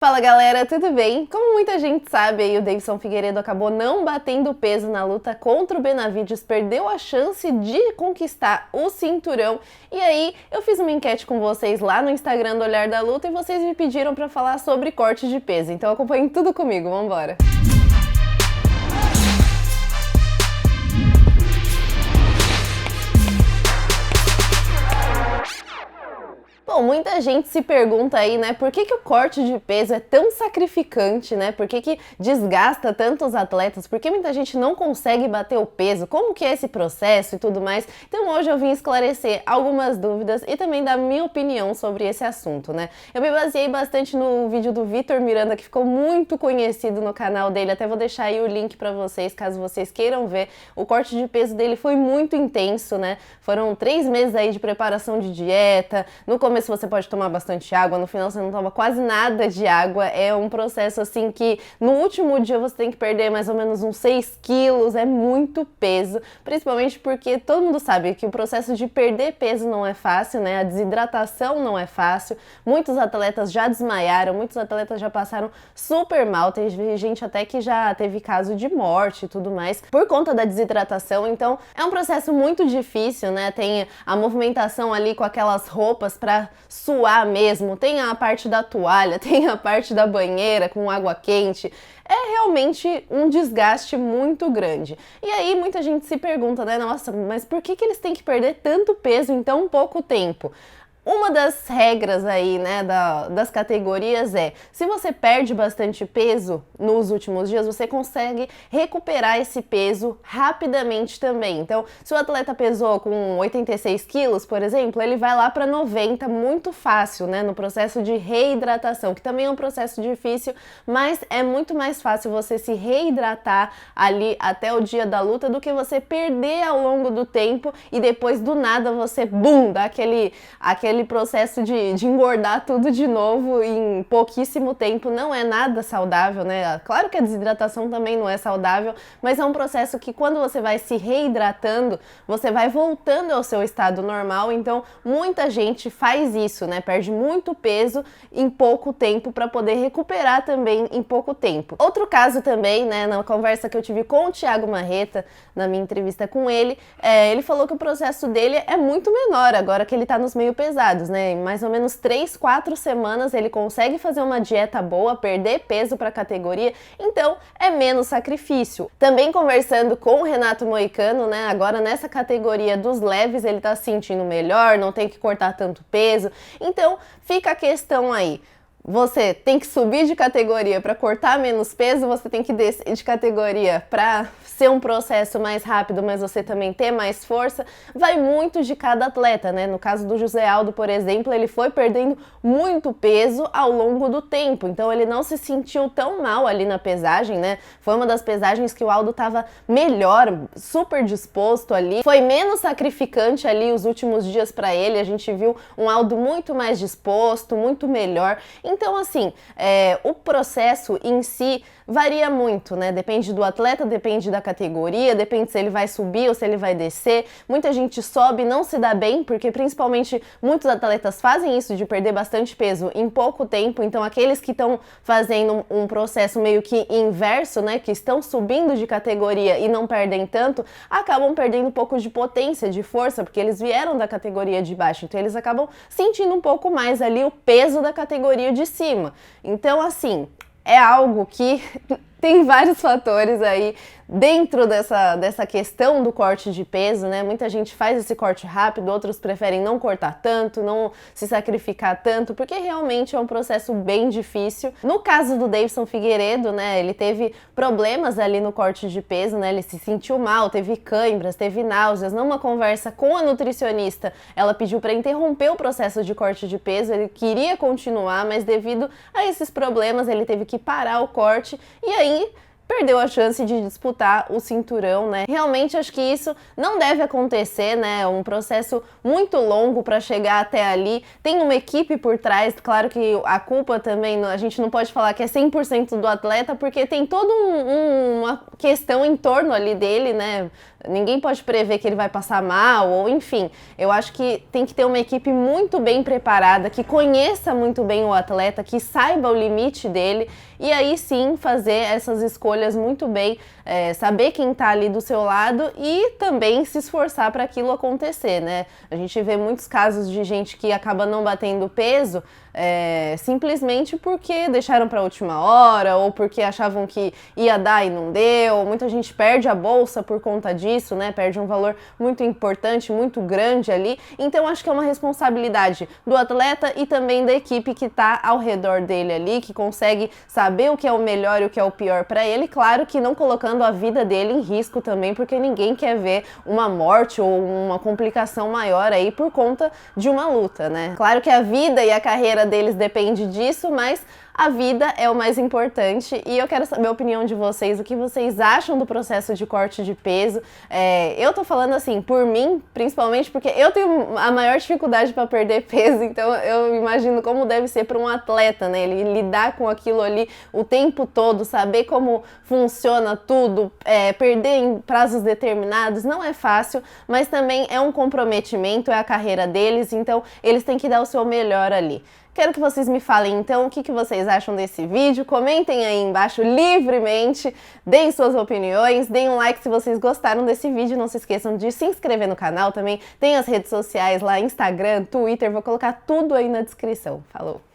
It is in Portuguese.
Fala galera, tudo bem? Como muita gente sabe, aí, o Davidson Figueiredo acabou não batendo peso na luta contra o Benavidez, perdeu a chance de conquistar o cinturão. E aí, eu fiz uma enquete com vocês lá no Instagram do Olhar da Luta e vocês me pediram para falar sobre corte de peso. Então acompanhem tudo comigo, vambora! Bom, muita gente se pergunta aí, né, por que o corte de peso é tão sacrificante, né? Por que desgasta tanto os atletas? Por que muita gente não consegue bater o peso? Como que é esse processo e tudo mais? Então hoje eu vim esclarecer algumas dúvidas e também dar minha opinião sobre esse assunto, né? Eu me baseei bastante no vídeo do Vitor Miranda, que ficou muito conhecido no canal dele, até vou deixar aí o link pra vocês, caso vocês queiram ver. O corte de peso dele foi muito intenso, né? Foram 3 meses aí de preparação de dieta, no começo você pode tomar bastante água, no final você não toma quase nada de água, é um processo assim que no último dia você tem que perder mais ou menos uns 6 quilos, é muito peso, principalmente porque todo mundo sabe que o processo de perder peso não é fácil, né? A desidratação não é fácil, muitos atletas já desmaiaram, muitos atletas já passaram super mal, tem gente até que já teve caso de morte e tudo mais por conta da desidratação, então é um processo muito difícil, né? Tem a movimentação ali com aquelas roupas para suar mesmo, tem a parte da toalha, tem a parte da banheira com água quente, é realmente um desgaste muito grande. E aí muita gente se pergunta, né, nossa, mas por que eles têm que perder tanto peso em tão pouco tempo? Uma das regras aí, né, das categorias é, se você perde bastante peso nos últimos dias, você consegue recuperar esse peso rapidamente também. Então, se o atleta pesou com 86 quilos, por exemplo, ele vai lá para 90 muito fácil, né, no processo de reidratação, que também é um processo difícil, mas é muito mais fácil você se reidratar ali até o dia da luta do que você perder ao longo do tempo e depois do nada você, bum, dá aquele processo de engordar tudo de novo em pouquíssimo tempo. Não é nada saudável, né? Claro que a desidratação também não é saudável, mas é um processo que quando você vai se reidratando, você vai voltando ao seu estado normal, então muita gente faz isso, né? Perde muito peso em pouco tempo para poder recuperar também em pouco tempo. Outro caso também, né, na conversa que eu tive com o Thiago Marreta, na minha entrevista com ele, ele falou que o processo dele é muito menor agora que ele tá nos meio pesados, né? Em mais ou menos 3, 4 semanas ele consegue fazer uma dieta boa, perder peso para a categoria, então é menos sacrifício. Também conversando com o Renato Moicano, né? Agora nessa categoria dos leves ele tá se sentindo melhor, não tem que cortar tanto peso, então fica a questão aí. Você tem que subir de categoria para cortar menos peso, você tem que descer de categoria para ser um processo mais rápido, mas você também ter mais força. Vai muito de cada atleta, né? No caso do José Aldo, por exemplo, ele foi perdendo muito peso ao longo do tempo, então ele não se sentiu tão mal ali na pesagem, né? Foi uma das pesagens que o Aldo estava melhor, super disposto ali. Foi menos sacrificante ali os últimos dias para ele, a gente viu um Aldo muito mais disposto, muito melhor. Então, assim, o processo em si varia muito, né? Depende do atleta, depende da categoria, depende se ele vai subir ou se ele vai descer. Muita gente sobe e não se dá bem, porque principalmente muitos atletas fazem isso de perder bastante peso em pouco tempo. Então, aqueles que estão fazendo um processo meio que inverso, né? Que estão subindo de categoria e não perdem tanto, acabam perdendo um pouco de potência, de força, porque eles vieram da categoria de baixo. Então, eles acabam sentindo um pouco mais ali o peso da categoria de cima. Então, assim, é algo que tem vários fatores aí dentro dessa questão do corte de peso, né? Muita gente faz esse corte rápido, outros preferem não cortar tanto, não se sacrificar tanto, porque realmente é um processo bem difícil. No caso do Davidson Figueiredo, né, ele teve problemas ali no corte de peso, né? Ele se sentiu mal, teve cãibras, teve náuseas. Numa conversa com a nutricionista, ela pediu para interromper o processo de corte de peso, ele queria continuar, mas devido a esses problemas, ele teve que parar o corte e aí perdeu a chance de disputar o cinturão, né? Realmente acho que isso não deve acontecer, né? É um processo muito longo para chegar até ali. Tem uma equipe por trás, claro que a culpa também, a gente não pode falar que é 100% do atleta, porque tem toda uma questão em torno ali dele, né? Ninguém pode prever que ele vai passar mal, ou enfim, eu acho que tem que ter uma equipe muito bem preparada, que conheça muito bem o atleta, que saiba o limite dele, e aí sim fazer essas escolhas muito bem, saber quem tá ali do seu lado e também se esforçar para aquilo acontecer, né? A gente vê muitos casos de gente que acaba não batendo peso, simplesmente porque deixaram para a última hora ou porque achavam que ia dar e não deu. Muita gente perde a bolsa por conta disso, né? Perde um valor muito importante, muito grande ali. Então acho que é uma responsabilidade do atleta e também da equipe que está ao redor dele ali, que consegue saber o que é o melhor e o que é o pior para ele. Claro que não colocando a vida dele em risco também, porque ninguém quer ver uma morte ou uma complicação maior aí por conta de uma luta, né? Claro que a vida e a carreira deles depende disso, mas a vida é o mais importante e eu quero saber a opinião de vocês, o que vocês acham do processo de corte de peso. Eu tô falando assim, por mim, principalmente porque eu tenho a maior dificuldade para perder peso, então eu imagino como deve ser para um atleta, né? Ele lidar com aquilo ali o tempo todo, saber como funciona tudo, perder em prazos determinados, não é fácil, mas também é um comprometimento, é a carreira deles, então eles têm que dar o seu melhor ali. Quero que vocês me falem então o que vocês acham desse vídeo, comentem aí embaixo livremente, deem suas opiniões, deem um like se vocês gostaram desse vídeo, não se esqueçam de se inscrever no canal também, tem as redes sociais lá, Instagram, Twitter, vou colocar tudo aí na descrição. Falou!